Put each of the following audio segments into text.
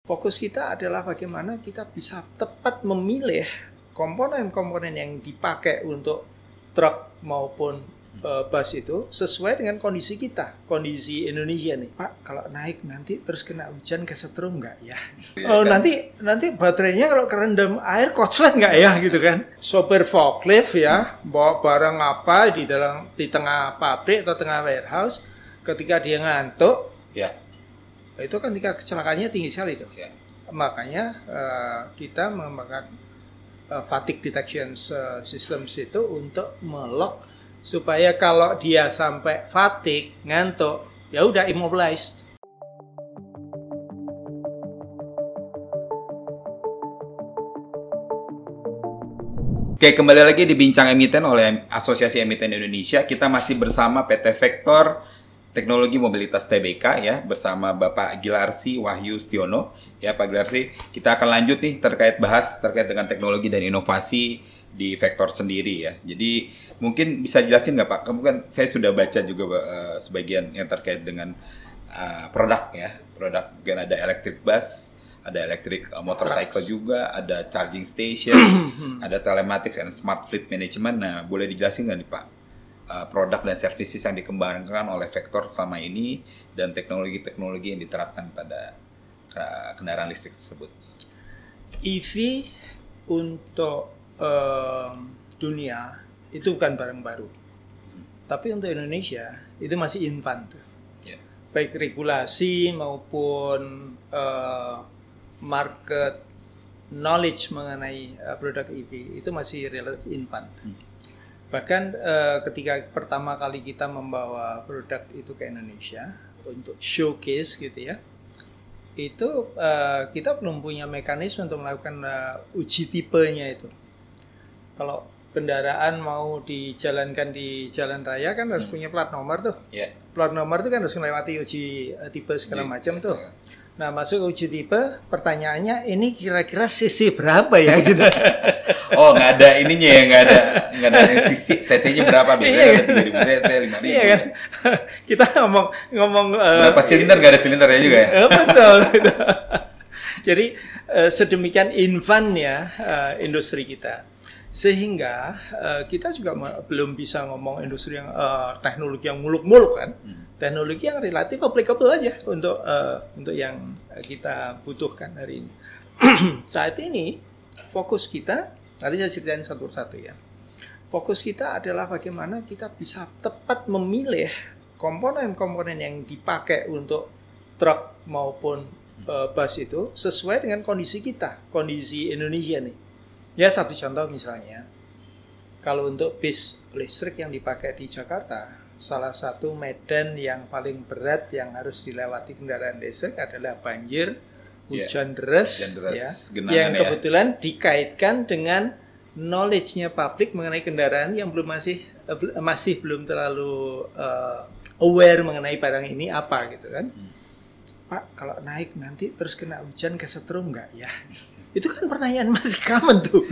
fokus kita adalah bagaimana kita bisa tepat memilih komponen-komponen yang dipakai untuk truk maupun bus itu sesuai dengan kondisi kita, kondisi Indonesia nih. Pak, kalau naik nanti terus kena hujan kesetrum nggak ya? Oh, nanti baterainya kalau kerendam air konslet nggak ya gitu kan? Sopir forklift ya, bawa barang apa di tengah pabrik atau tengah warehouse, ketika dia ngantuk, ya itu kan tingkat kecelakaannya tinggi sekali itu. Ya. Makanya kita mengembangkan fatigue detection systems itu untuk melock supaya kalau dia sampai fatigue, ngantuk, ya udah immobilized. Oke, kembali lagi di Bincang Emiten oleh Asosiasi Emiten Indonesia. Kita masih bersama PT Vector Teknologi Mobilitas Tbk ya, bersama Bapak Gilarsi Wahyu Stiono. Ya, Pak Gilarsi, kita akan lanjut nih terkait dengan teknologi dan inovasi di Vector sendiri ya. Jadi mungkin bisa jelasin nggak Pak? Kamu kan saya sudah baca juga sebagian yang terkait dengan produk ya. Produk mungkin ada electric bus, ada electric motorcycle juga, ada charging station, ada telematics and smart fleet management. Nah, boleh dijelasin nggak nih Pak? Produk dan services yang dikembangkan oleh Vector selama ini dan teknologi-teknologi yang diterapkan pada kendaraan listrik tersebut. EV untuk dunia itu bukan barang baru, tapi untuk Indonesia itu masih infan tuh. Yeah. Baik regulasi maupun market knowledge mengenai produk EV itu masih relatif infan. Bahkan ketika pertama kali kita membawa produk itu ke Indonesia untuk showcase gitu ya, itu kita belum punya mekanisme untuk melakukan uji tipenya itu. Kalau kendaraan mau dijalankan di jalan raya kan harus punya plat nomor tuh. Yeah. Plat nomor itu kan harus melewati uji tipe segala macam tuh. Nah, masuk uji tipe, pertanyaannya ini kira-kira cc berapa ya gitu. Oh, nggak ada ininya ya, nggak ada cc-nya berapa biasanya? Iya, kan? 3000 cc, 5000. Iya kan. Kita ngomong berapa silinder, nggak ada silindernya juga ya? Betul. Jadi sedemikian infannya industri kita. Sehingga kita juga belum bisa ngomong industri yang teknologi yang muluk-muluk kan. Teknologi yang relatif applicable aja untuk yang kita butuhkan hari ini. Saat ini fokus kita, nanti saya ceritain satu-satu ya. Fokus kita adalah bagaimana kita bisa tepat memilih komponen-komponen yang dipakai untuk truk maupun bus itu sesuai dengan kondisi kita, kondisi Indonesia nih. Ya, satu contoh misalnya, kalau untuk bis listrik yang dipakai di Jakarta, salah satu medan yang paling berat yang harus dilewati kendaraan listrik adalah banjir, hujan deras ya, yang kebetulan dikaitkan dengan knowledge-nya publik mengenai kendaraan yang masih belum terlalu aware mengenai barang ini apa gitu kan. Pak, kalau naik nanti terus kena hujan kesetrum nggak ya? Itu kan pertanyaan masih common tuh.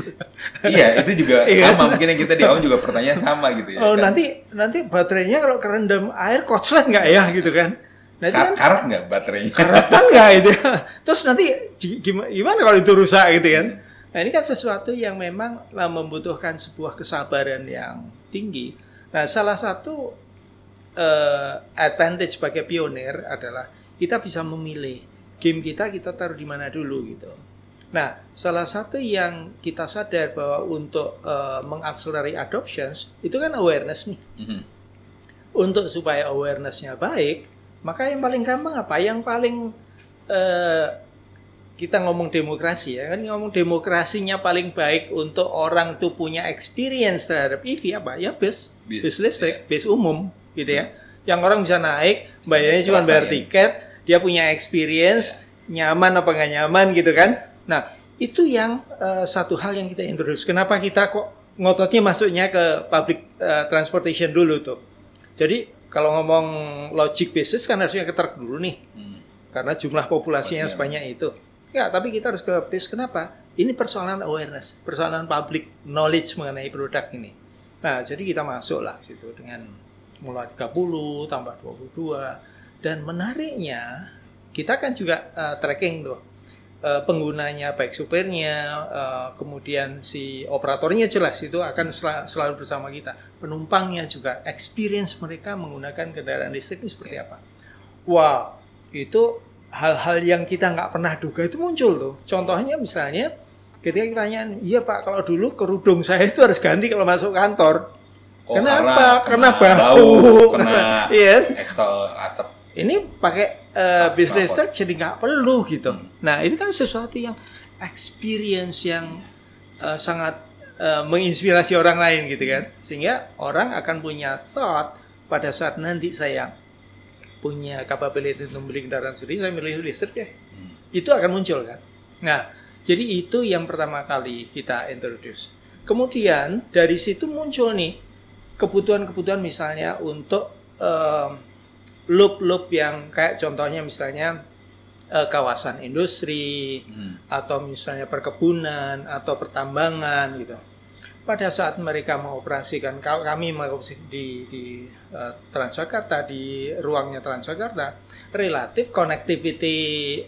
Iya, itu juga sama. Mungkin yang kita di awal juga pertanyaan sama gitu ya. Oh, kan? nanti baterainya kalau kerendam air konslet nggak ya gitu kan? Nah, karat nggak baterainya? Karatan nggak itu? Terus nanti gimana kalau itu rusak gitu kan? Nah, ini kan sesuatu yang memang membutuhkan sebuah kesabaran yang tinggi. Nah, salah satu advantage sebagai pionir adalah kita bisa memilih game kita taruh di mana dulu gitu. Nah, salah satu yang kita sadar bahwa untuk mengakselerasi adoptions itu kan awareness nih. Untuk supaya awarenessnya baik, maka yang paling gampang apa? Yang paling kita ngomong demokrasi ya kan, ngomong demokrasinya paling baik untuk orang tuh punya experience terhadap EV apa? Ya bis listrik, bis umum gitu ya. Yang orang bisa naik, bayarnya cuma bayar tiket, dia punya experience, nyaman apa nggak nyaman gitu kan. Nah, itu yang satu hal yang kita introduce. Kenapa kita kok ngototnya masuknya ke public transportation dulu tuh. Jadi, kalau ngomong logic basis kan harusnya ke truk dulu nih. Karena jumlah populasinya sebanyak itu. Ya, tapi kita harus ke bis. Kenapa? Ini persoalan awareness, persoalan public knowledge mengenai produk ini. Nah, jadi kita masuklah situ dengan mulai 30, tambah 22. Dan menariknya, kita kan juga tracking tuh. penggunanya, baik supirnya, kemudian si operatornya jelas itu akan selalu bersama kita. Penumpangnya juga, experience mereka menggunakan kendaraan listrik ini seperti apa. Wah, itu hal-hal yang kita nggak pernah duga itu muncul tuh. Contohnya misalnya, ketika kita tanya, iya Pak, kalau dulu kerudung saya itu harus ganti kalau masuk kantor. Kenapa? Karena bau, kena iya. exhaust asap. Ini pakai bis listrik jadi nggak perlu gitu. Nah itu kan sesuatu yang experience yang sangat menginspirasi orang lain gitu kan. Sehingga orang akan punya thought pada saat nanti saya punya capability untuk membeli kendaraan sendiri, saya milih listrik ya. Itu akan muncul kan. Nah jadi itu yang pertama kali kita introduce. Kemudian dari situ muncul nih kebutuhan-kebutuhan misalnya untuk loop-loop yang kayak contohnya misalnya kawasan industri atau misalnya perkebunan atau pertambangan gitu. Pada saat mereka mengoperasikan, kalau kami mengoperasikan di Transjakarta, di ruangnya Transjakarta, relatif connectivity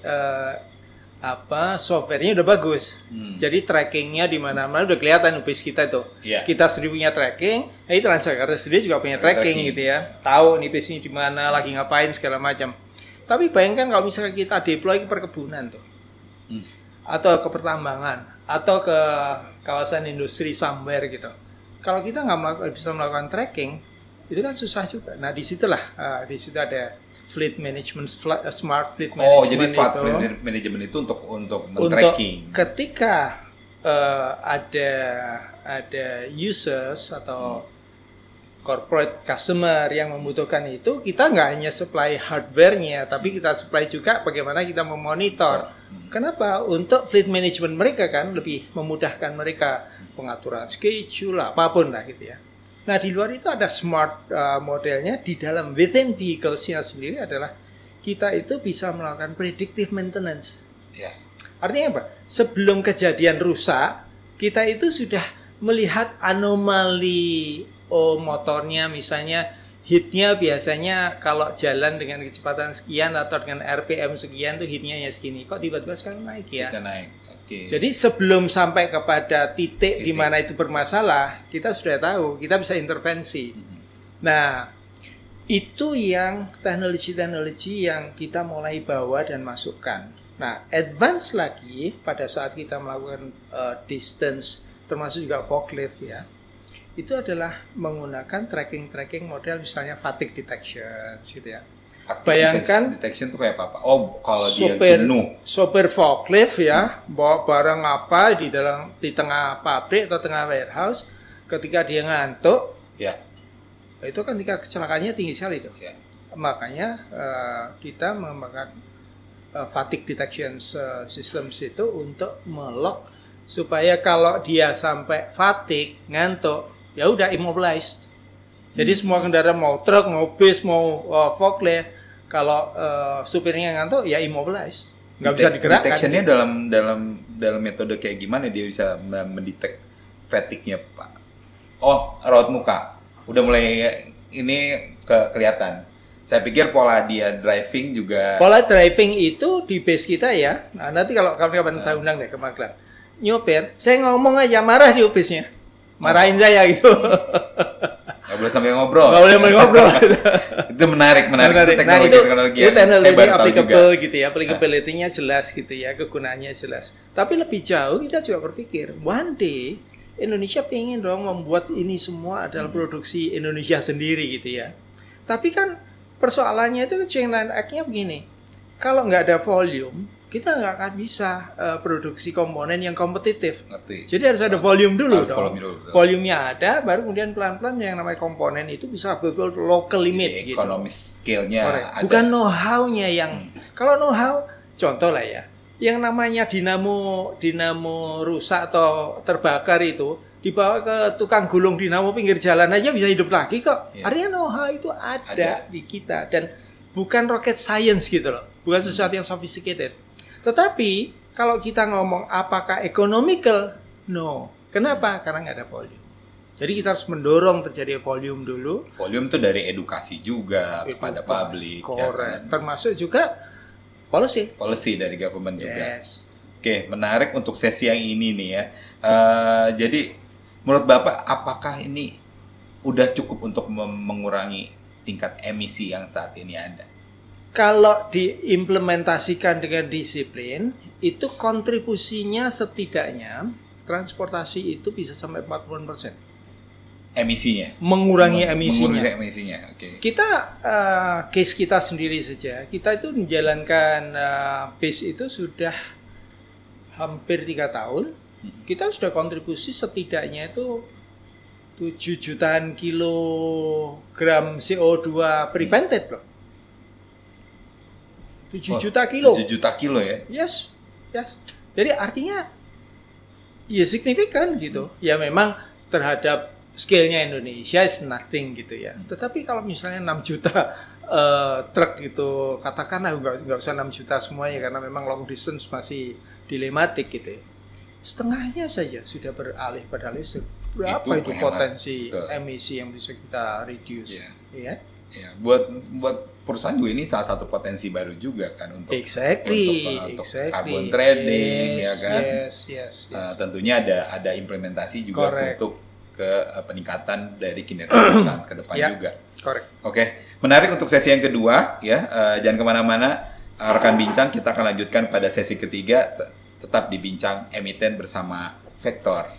softwarenya udah bagus. Jadi trackingnya di mana-mana udah kelihatan bis kita itu. Kita sendiri punya tracking, Transjakarta sendiri juga punya tracking gitu ya. Tahu nih bis ini di mana, lagi ngapain segala macam. Tapi bayangkan kalau misalnya kita deploy ke perkebunan tuh. Atau ke pertambangan, atau ke kawasan industri somewhere gitu. Kalau kita nggak bisa melakukan tracking, itu kan susah juga. Nah, disitulah, di situ ada fleet management, smart fleet management. Oh, jadi fleet management itu untuk tracking. Ketika ada users atau corporate customer yang membutuhkan itu, kita nggak hanya supply hardware-nya, tapi kita supply juga bagaimana kita memonitor. Kenapa? Untuk fleet management mereka kan lebih memudahkan mereka pengaturan schedule, apapun lah gitu ya. Nah, di luar itu ada smart modelnya, di dalam within vehicles-nya sendiri adalah kita itu bisa melakukan predictive maintenance. Artinya apa? Sebelum kejadian rusak, kita itu sudah melihat anomali motornya misalnya hitnya biasanya kalau jalan dengan kecepatan sekian atau dengan RPM sekian tuh hitnya ya segini. Kok tiba-tiba sekarang naik ya? Jadi sebelum sampai kepada titik di mana itu bermasalah, kita sudah tahu, kita bisa intervensi. Nah, itu yang teknologi-teknologi yang kita mulai bawa dan masukkan. Nah, advance lagi pada saat kita melakukan distance, termasuk juga forklift ya. Itu adalah menggunakan tracking model misalnya fatigue detection gitu ya. Bayangkan detection itu kayak apa? Oh, kalau dia jenuh. Sopir forklift ya, bawa barang apa di tengah pabrik atau tengah warehouse, ketika dia ngantuk, itu kan tingkat kecelakaannya tinggi sekali itu. Makanya kita menggunakan fatigue detection systems itu untuk melock supaya kalau dia sampai fatigue, ngantuk, ya udah immobilized. Jadi semua kendaraan mau truk, mau bis, mau forklift, kalau supirnya ngantuk ya immobilized, nggak bisa digerakkan. Detection-nya dalam metode kayak gimana dia bisa mendetek fatigue-nya, Pak? Oh, raut muka. Udah mulai ini kelihatan. Saya pikir pola dia driving juga. Pola driving itu di base kita ya. Nah, nanti kalau kapan-kapan saya undang deh ke Magelang. Nyopir, saya ngomong aja marah di office-nya. Marahin saya gitu. Nggak boleh sampai ngobrol. Nggak boleh ngobrol. Itu menarik. Itu teknologi itu teknologi applicable gitu ya. Applicability-nya jelas gitu ya. Kegunaannya jelas. Tapi lebih jauh kita juga berpikir, one day Indonesia pengen dong membuat ini semua adalah produksi Indonesia sendiri gitu ya. Tapi kan persoalannya itu chain line act-nya begini. Kalau nggak ada volume, kita nggak akan bisa produksi komponen yang kompetitif. Jadi harus ada volume dulu dong. Volumenya ada, baru kemudian pelan-pelan yang namanya komponen itu bisa betul local limit. Jadi, economic scale-nya ada. Bukan know-how-nya yang. Kalau know-how, contoh lah ya, yang namanya dinamo rusak atau terbakar itu dibawa ke tukang gulung dinamo pinggir jalan aja bisa hidup lagi kok. Artinya know-how itu ada di kita dan bukan rocket science gitu loh, bukan sesuatu yang sophisticated. Tetapi kalau kita ngomong apakah economical? No. Kenapa? Karena nggak ada volume. Jadi kita harus mendorong terjadi volume dulu. Volume itu dari edukasi juga kepada publik. Correct. Ya kan? Termasuk juga policy. Policy dari government juga. Oke, menarik untuk sesi yang ini nih ya. Jadi menurut Bapak, apakah ini udah cukup untuk mengurangi tingkat emisi yang saat ini ada? Kalau diimplementasikan dengan disiplin, itu kontribusinya setidaknya transportasi itu bisa sampai 40%. Emisinya? Mengurangi emisinya. Mengurangi emisinya, oke. Kita, case kita sendiri saja, kita itu menjalankan base itu sudah hampir 3 tahun. Kita sudah kontribusi setidaknya itu 7 jutaan kilogram CO2 prevented loh. 7 juta kilo. 7 juta kilo ya? Yes. Jadi artinya ya signifikan gitu. Ya memang terhadap scale-nya Indonesia is nothing gitu ya. Tetapi kalau misalnya 6 juta truk gitu, katakanlah nggak usah 6 juta semuanya karena memang long distance masih dilematik gitu ya. Setengahnya saja sudah beralih pada listrik. Berapa itu potensi emisi yang bisa kita reduce? Ya. Ya, buat perusahaan juga ini salah satu potensi baru juga kan untuk carbon trading, ya kan. Yes. Tentunya ada implementasi juga untuk ke peningkatan dari kinerja perusahaan ke depan juga. Correct. Oke, menarik untuk sesi yang kedua ya. Jangan kemana-mana, rekan bincang, kita akan lanjutkan pada sesi ketiga. Tetap di Bincang Emiten bersama Vector.